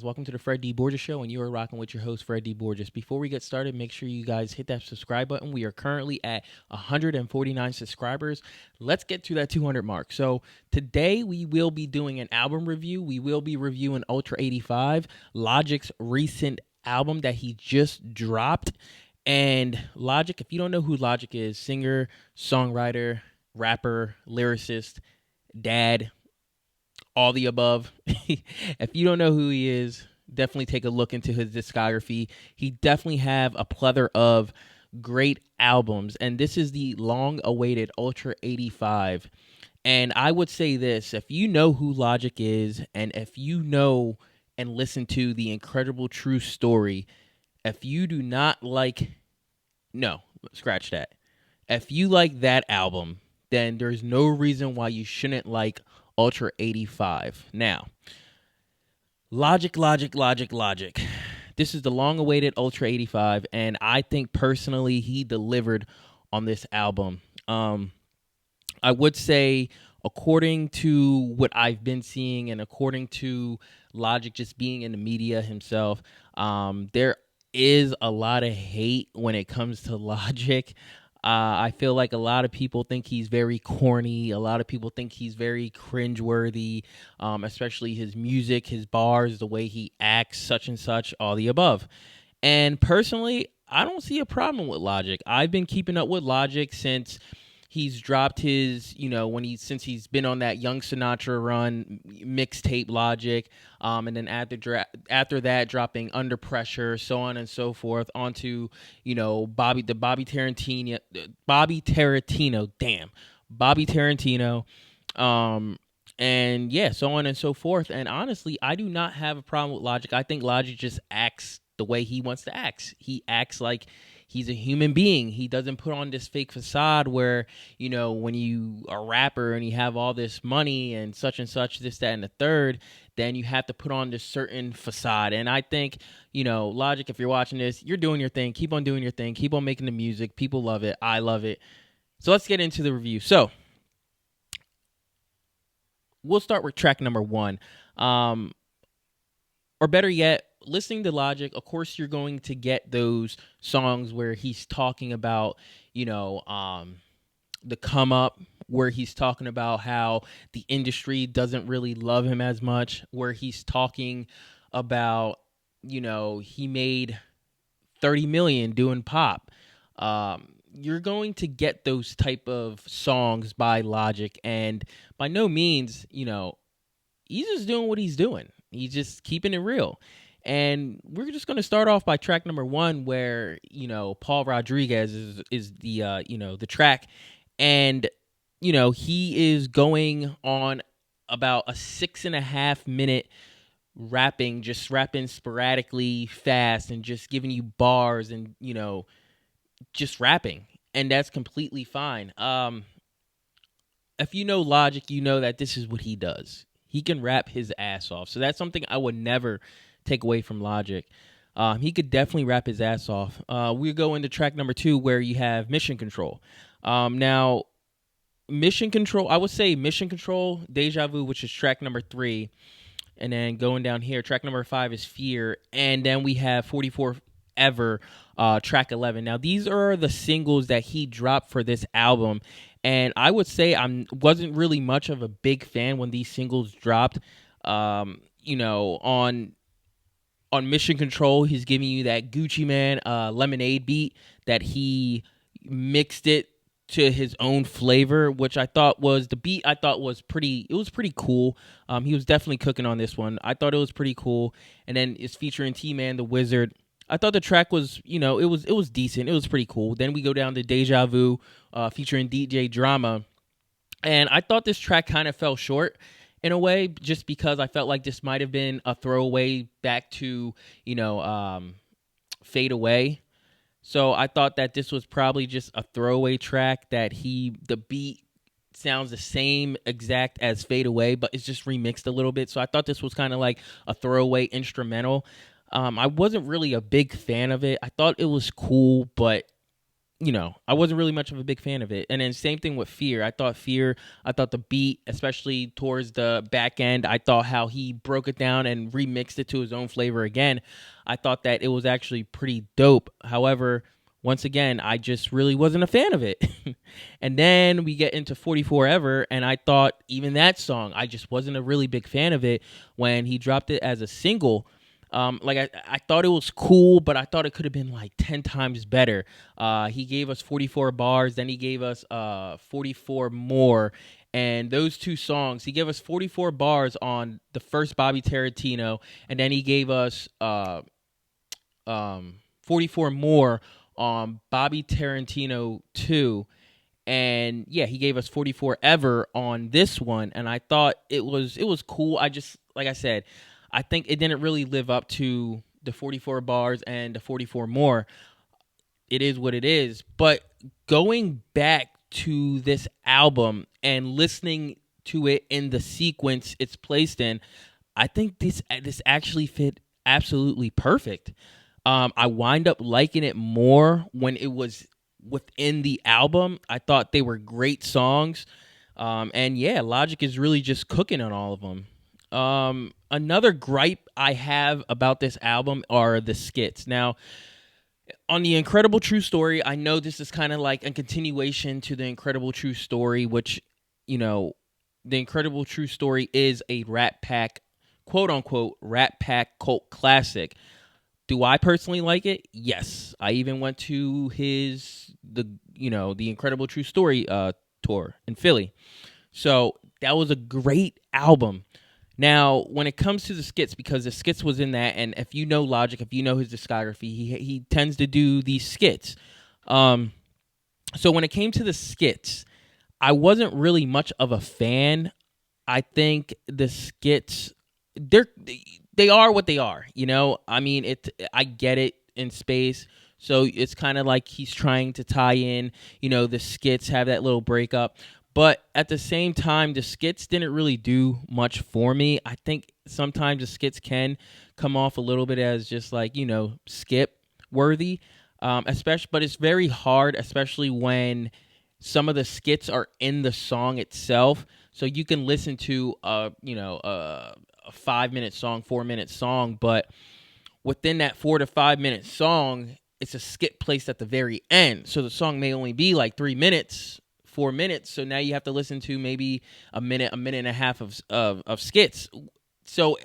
Welcome to the Fred D. Borges Show, and you are rocking with your host, Fred D. Borges. Before we get started, make sure you guys hit that subscribe button. We are currently at 149 subscribers. Let's get to that 200 mark. So today we will be doing an album review. We will be reviewing Ultra 85, Logic's recent album that he just dropped. And Logic, if you don't know who Logic is, singer, songwriter, rapper, lyricist, dad, all the above. If you don't know who he is, definitely take a look into his discography. He definitely have a plethora of great albums, and this is the long-awaited Ultra 85. And I would say this, if you know who Logic is, and if you know and listen to the Incredible True Story, if you do not like, no, scratch that. If you like that album, then there's no reason why you shouldn't like Ultra 85. Now, Logic. This is the long awaited Ultra 85, and I think personally he delivered on this album. I would say, according to what I've been seeing and according to Logic just being in the media himself, there is a lot of hate when it comes to Logic. I feel like a lot of people think he's very corny. A lot of people think he's very cringeworthy, especially his music, his bars, the way he acts, such and such, all the above. And personally, I don't see a problem with Logic. I've been keeping up with Logic since he's dropped his, since he's been on that Young Sinatra run, mixtape Logic, and then after that dropping Under Pressure, so on and so forth, onto Bobby Tarantino, and yeah, so on and so forth. And honestly, I do not have a problem with Logic. I think Logic just acts the way he wants to act. He acts like he's a human being. He doesn't put on this fake facade where, when you are a rapper and you have all this money and such, this, that, and the third, then you have to put on this certain facade. And I think, Logic, if you're watching this, you're doing your thing. Keep on doing your thing. Keep on making the music. People love it. I love it. So let's get into the review. So we'll start with track number one. Or better yet, listening to Logic, of course, you're going to get those songs where he's talking about, the come up, where he's talking about how the industry doesn't really love him as much, where he's talking about, he made 30 million doing pop. You're going to get those type of songs by Logic, and by no means, he's just doing what he's doing. He's just keeping it real. And we're just going to start off by track number one, where, Paul Rodriguez is the, the track. And, he is going on about a 6.5 minute just rapping sporadically fast and just giving you bars and, just rapping. And that's completely fine. If you know Logic, you know that this is what he does. He can rap his ass off. So that's something I would never take away from Logic. He could definitely rap his ass off. We go into track number two, where you have Mission Control. Now, Mission Control, I would say Mission Control, Deja Vu, which is track number 3. And then going down here, track number 5 is Fear. And then we have 44 Ever, track 11. Now, these are the singles that he dropped for this album. And I would say I wasn't really much of a big fan when these singles dropped. On Mission Control, he's giving you that Gucci Mane Lemonade beat that he mixed it to his own flavor, which I thought was pretty cool. He was definitely cooking on this one. I thought it was pretty cool. And then it's featuring T-Man the Wizard. I thought the track was, it was decent. It was pretty cool. Then we go down to Deja Vu, featuring DJ Drama. And I thought this track kind of fell short in a way, just because I felt like this might have been a throwaway back to, Fade Away. So I thought that this was probably just a throwaway track that the beat sounds the same exact as Fade Away, but it's just remixed a little bit. So I thought this was kind of like a throwaway instrumental. I wasn't really a big fan of it. I thought it was cool, but I wasn't really much of a big fan of it. And then same thing with Fear. I thought the beat, especially towards the back end, I thought how he broke it down and remixed it to his own flavor again. I thought that it was actually pretty dope. However, once again, I just really wasn't a fan of it. And then we get into 44 Ever, and I thought even that song, I just wasn't a really big fan of it when he dropped it as a single. I thought it was cool, but I thought it could have been like 10 times better. He gave us 44 bars, then he gave us 44 more. And those two songs, he gave us 44 bars on the first Bobby Tarantino, and then he gave us 44 more on Bobby Tarantino 2. And yeah, he gave us 44 Ever on this one, and I thought it was cool. I just, like I said, I think it didn't really live up to the 44 bars and the 44 more. It is what it is. But going back to this album and listening to it in the sequence it's placed in, I think this actually fit absolutely perfect. I wind up liking it more when it was within the album. I thought they were great songs. And yeah, Logic is really just cooking on all of them. Another gripe I have about this album are the skits. Now, on The Incredible True Story, I know this is kind of like a continuation to The Incredible True Story, which, The Incredible True Story is a Rat Pack, quote unquote, Rat Pack cult classic. Do I personally like it? Yes. I even went to the Incredible True Story tour in Philly. So that was a great album. Now, when it comes to the skits, because the skits was in that, and if you know Logic, if you know his discography, he tends to do these skits. So when it came to the skits, I wasn't really much of a fan. I think the skits, they are what they are. I mean, I get it in space. So it's kind of like he's trying to tie in, the skits have that little breakup. But at the same time, the skits didn't really do much for me. I think sometimes the skits can come off a little bit as just like, skip worthy. But it's very hard, especially when some of the skits are in the song itself. So you can listen to a 5-minute song, 4-minute song, but within that 4 to 5 minute song, it's a skit placed at the very end. So the song may only be like 3 minutes, 4 minutes. So now you have to listen to maybe a minute and a half of skits. So,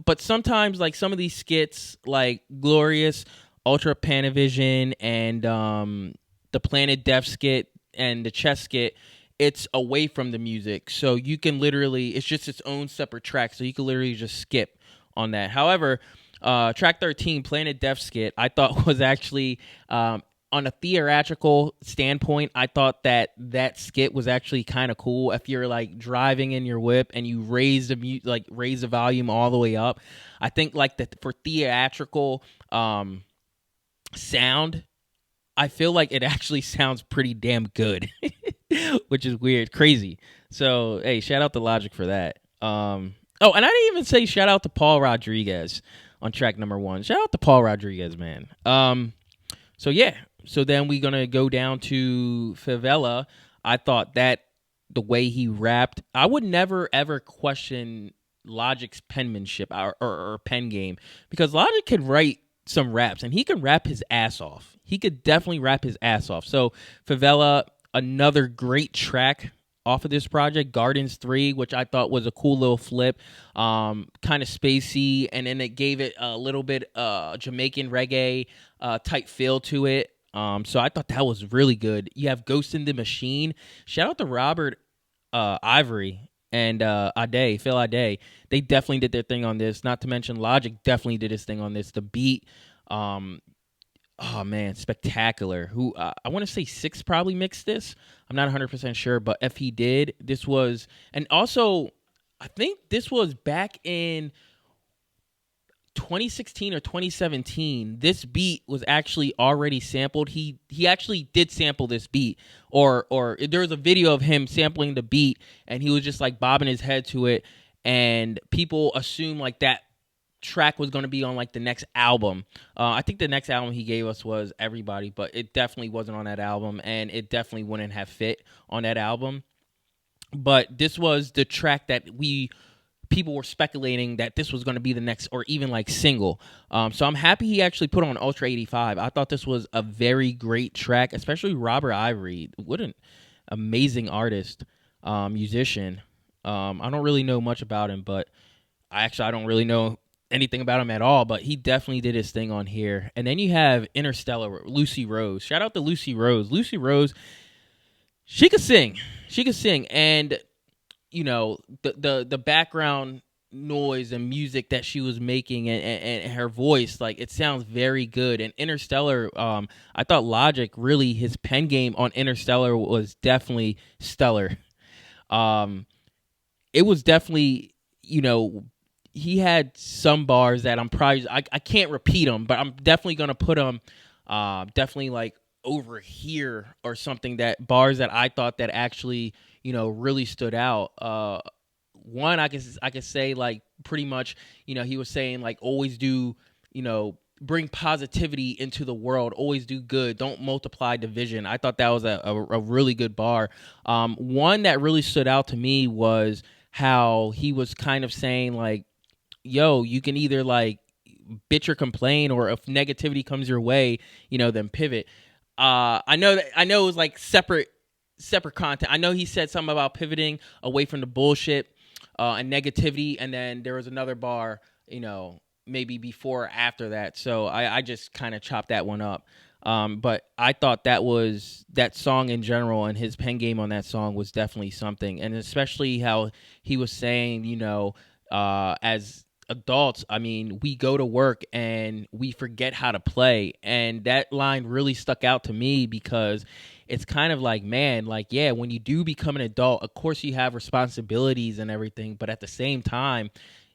but sometimes like some of these skits, like Glorious, Ultra Panavision, and the Planet Death skit and the Chess skit, it's away from the music. So you can literally, it's just its own separate track. So you can literally just skip on that. However, track 13, Planet Death skit, I thought was actually, on a theatrical standpoint, I thought that skit was actually kind of cool. If you're like driving in your whip and you raise the volume all the way up, I think like that for theatrical sound, I feel like it actually sounds pretty damn good, which is weird, crazy. So hey, shout out to Logic for that. And I didn't even say shout out to Paul Rodriguez on track number 1. Shout out to Paul Rodriguez, man. So yeah. So then we're going to go down to Favela. I thought that the way he rapped, I would never, ever question Logic's penmanship or pen game, because Logic could write some raps and he can rap his ass off. He could definitely rap his ass off. So Favela, another great track off of this project, Gardens 3, which I thought was a cool little flip, kind of spacey, and then it gave it a little bit Jamaican reggae type feel to it. So I thought that was really good. You have Ghost in the Machine. Shout out to Robert Ivory and Phil Ade. They definitely did their thing on this. Not to mention Logic definitely did his thing on this. The beat, oh man, spectacular. Who I want to say Six probably mixed this. I'm not 100% sure, but if he did, this was, and also I think this was back in 2016 or 2017. This beat was actually already sampled. He actually did sample this beat, or there was a video of him sampling the beat, and he was just like bobbing his head to it, and people assume like that track was going to be on like the next album. I think the next album he gave us was Everybody, but it definitely wasn't on that album, and it definitely wouldn't have fit on that album. But this was the track that people were speculating that this was going to be the next, or even like single. So I'm happy he actually put on Ultra 85. I thought this was a very great track, especially Robert Ivory. What an amazing artist, musician. I don't really know much about him, but I don't really know anything about him at all, but he definitely did his thing on here. And then you have Interstellar, Lucy Rose. Shout out to Lucy Rose. Lucy Rose, she could sing. And the background noise and music that she was making, and her voice, like, it sounds very good. And Interstellar, I thought Logic, really, his pen game on Interstellar was definitely stellar. It was definitely, he had some bars that I can't repeat them, but I'm definitely gonna put them definitely like over here or something, that bars that I thought that actually really stood out. One, I could say, like, pretty much, he was saying, like, always do, bring positivity into the world, always do good, don't multiply division. I thought that was a really good bar. One that really stood out to me was how he was kind of saying, like, yo, you can either like bitch or complain, or if negativity comes your way, then pivot. I know it was like separate content. I know he said something about pivoting away from the bullshit and negativity, and then there was another bar, maybe before or after that. So I just kind of chopped that one up. But I thought that song in general, and his pen game on that song was definitely something. And especially how he was saying, as adults, I mean, we go to work and we forget how to play. And that line really stuck out to me, because it's kind of like, man, like, yeah, when you do become an adult, of course you have responsibilities and everything, but at the same time,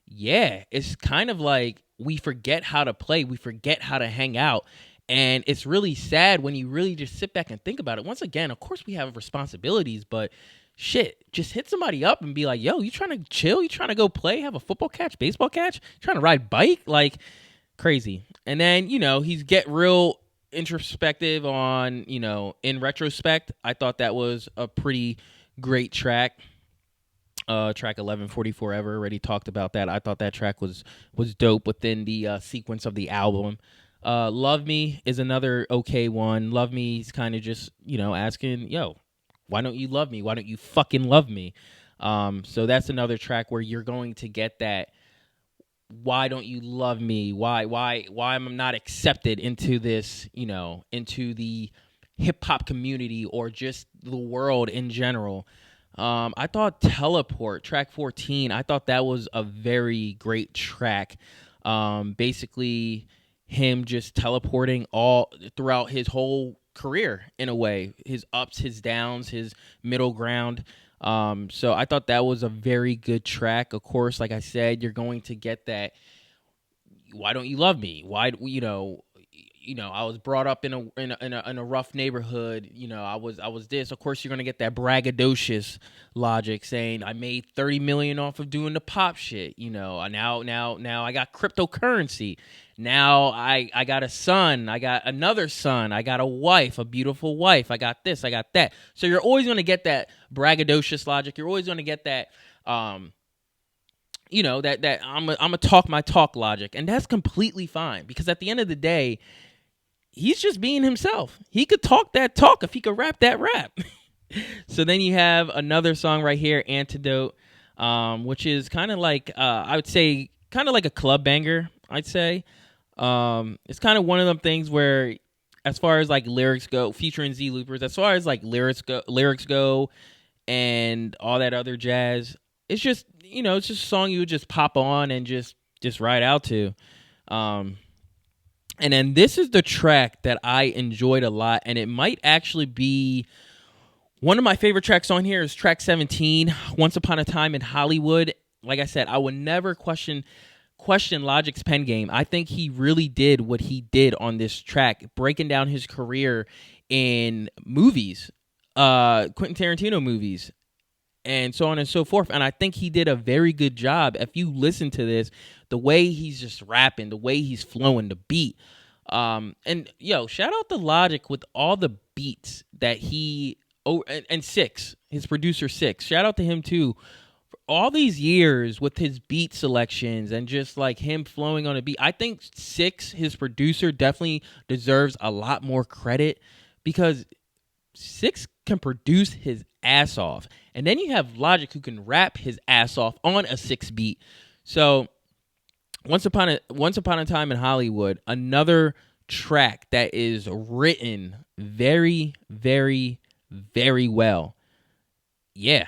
yeah, it's kind of like we forget how to play, we forget how to hang out. And it's really sad when you really just sit back and think about it. Once again, of course we have responsibilities, but shit, just hit somebody up and be like, yo, you trying to chill? You trying to go play, have a football catch, baseball catch? Trying to ride bike? Like, crazy. And then, he's get real introspective on, in retrospect. I thought that was a pretty great track. Track 1144 Ever, already talked about that. I thought that track was dope within the sequence of the album. Love Me is another okay one. Love Me is kind of just, asking, yo, why don't you love me? Why don't you fucking love me? So that's another track where you're going to get that. Why don't you love me? Why am I not accepted into this, into the hip hop community, or just the world in general? I thought Teleport, track 14, I thought that was a very great track. Basically him just teleporting all throughout his whole career, in a way, his ups, his downs, his middle ground. So I thought that was a very good track. Of course, like I said, you're going to get that. Why don't you love me? Why, I was brought up in a rough neighborhood. I was this. Of course, you're gonna get that braggadocious Logic saying, I made $30 million off of doing the pop shit. Now I got cryptocurrency. Now I got a son. I got another son. I got a wife, a beautiful wife. I got this. I got that. So you're always gonna get that braggadocious Logic. You're always gonna get that. That I'm a talk my talk Logic, and that's completely fine, because at the end of the day, he's just being himself. He could talk that talk if he could rap that rap. So then you have another song right here, Antidote, which is kind of like, I would say, kind of like a club banger, I'd say. It's kind of one of them things where, as far as like lyrics go, featuring Z Loopers, as far as like lyrics go and all that other jazz, it's just, it's just a song you would just pop on and just ride out to. And then this is the track that I enjoyed a lot, and it might actually be one of my favorite tracks on here. Is track 17, Once Upon a Time in Hollywood. Like I said, I would never question Logic's pen game. I think he really did what he did on this track, breaking down his career in movies, Quentin Tarantino movies. and so on and so forth. And I think he did a very good job. If you listen to this, the way he's just rapping, the way he's flowing, the beat. And yo, shout out to Logic with all the beats that he and Six, his producer Six. Shout out to him too. For all these years with his beat selections and just like him flowing on a beat. I think Six, his producer, definitely deserves a lot more credit because Six can produce his ass off. And then you have Logic who can rap his ass off on a 6 beat. So once upon a time in Hollywood, another track that is written very, very, very well. Yeah.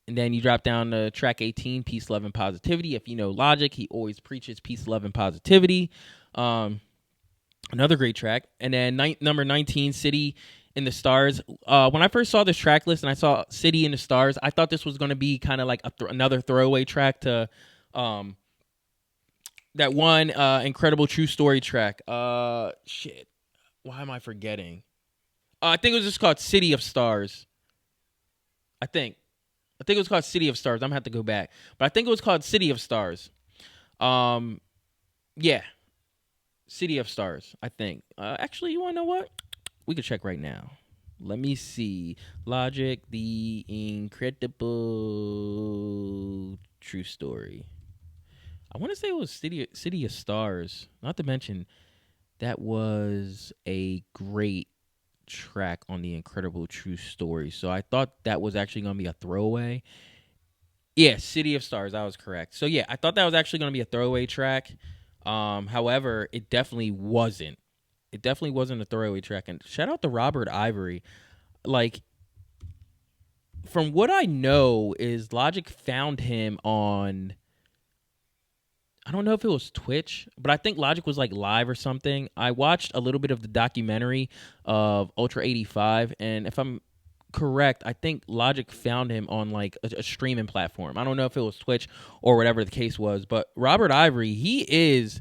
And then you drop down to track 18, Peace, Love, and Positivity. If you know Logic, he always preaches peace, love, and positivity. Another great track. And then number 19, City in the Stars. When I first saw this track list and I saw City in the Stars, I thought this was going to be kind of like another throwaway track to that one Incredible True Story track. Shit. Why am I forgetting? I think it was just called City of Stars. I think it was called City of Stars. I'm going to have to go back. But I think it was called City of Stars. Yeah. City of Stars, I think. Actually, you want to know what? We can check right now. Let me see. Logic, The Incredible True Story. I want to say it was City of Stars. Not to mention, that was a great track on The Incredible True Story. So I thought that was actually going to be a throwaway. Yeah, City of Stars. I was correct. So yeah, I thought that was actually going to be a throwaway track. However, it definitely wasn't. It definitely wasn't a throwaway track. And shout out to Robert Ivory. Like, from what I know is Logic found him on, I don't know if it was Twitch, but I think Logic was like live or something. I watched a little bit of the documentary of Ultra 85, and if I'm correct, I think Logic found him on like a streaming platform. I don't know if it was Twitch or whatever the case was, but Robert Ivory, he is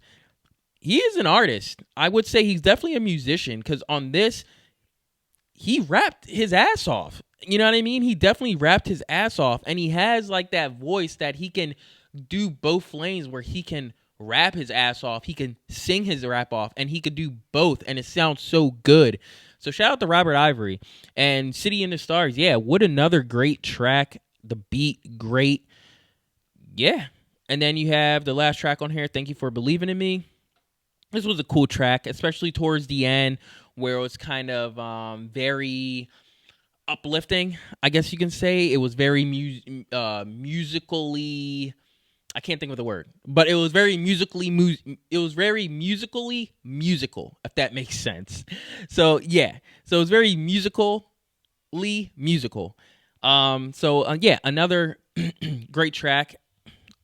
an artist. I would say he's definitely a musician because on this, he rapped his ass off. You know what I mean? He definitely rapped his ass off, and he has like that voice that he can do both lanes where he can rap his ass off, he can sing his rap off, and he could do both, and it sounds so good. So shout out to Robert Ivory. And City in the Stars, yeah, what another great track. The beat, great. Yeah. And then you have the last track on here, Thank You for Believing in Me. This was a cool track, especially towards the end where it was kind of very uplifting, I guess you can say. It was very musically, I can't think of the word, but it was very musically musical, if that makes sense. So yeah, so it was very musically musical. Yeah, another great track.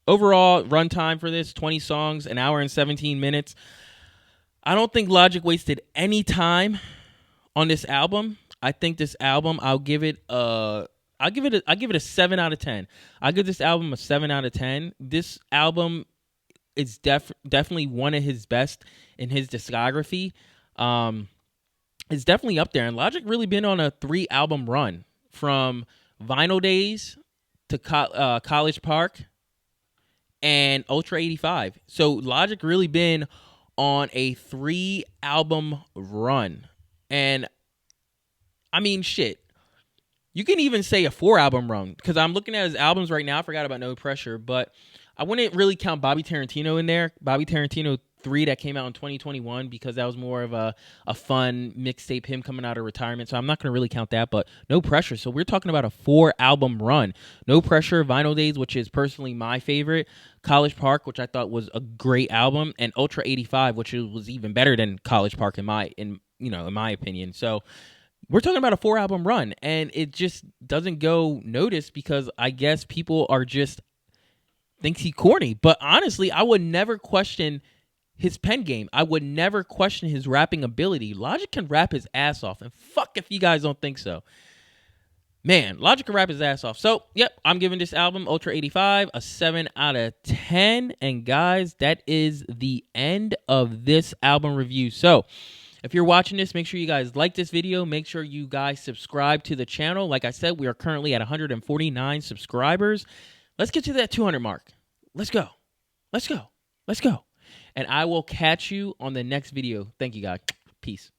Overall runtime for this, 20 songs, an hour and 17 minutes. I don't think Logic wasted any time on this album. I think this album, I'll give it a 7 out of 10. I'll give this album a 7 out of 10. This album is definitely one of his best in his discography. It's definitely up there. And Logic really been on a 3-album run from Vinyl Days to College Park and Ultra 85. So Logic really been on a 3-album run. And I mean, shit. You can even say a 4-album run because I'm looking at his albums right now. I forgot about No Pressure, but I wouldn't really count Bobby Tarantino in there. Bobby Tarantino 3 that came out in 2021 because that was more of a fun mixtape, him coming out of retirement. So I'm not going to really count that, but No Pressure. So we're talking about a 4-album run. No Pressure, Vinyl Days, which is personally my favorite. College Park, which I thought was a great album, and Ultra 85, which was even better than College Park in my opinion. So we're talking about a 4-album run, and it just doesn't go noticed because I guess people are just thinks he corny. But honestly, I would never question his pen game. I would never question his rapping ability. Logic can rap his ass off, and fuck if you guys don't think so. Man, Logic can rap his ass off. So, yep, I'm giving this album, Ultra 85, a 7 out of 10. And guys, that is the end of this album review. So, If you're watching this, make sure you guys like this video. Make sure you guys subscribe to the channel. Like I said, we are currently at 149 subscribers. Let's get to that 200 mark. Let's go. Let's go. Let's go. And I will catch you on the next video. Thank you, guys. Peace.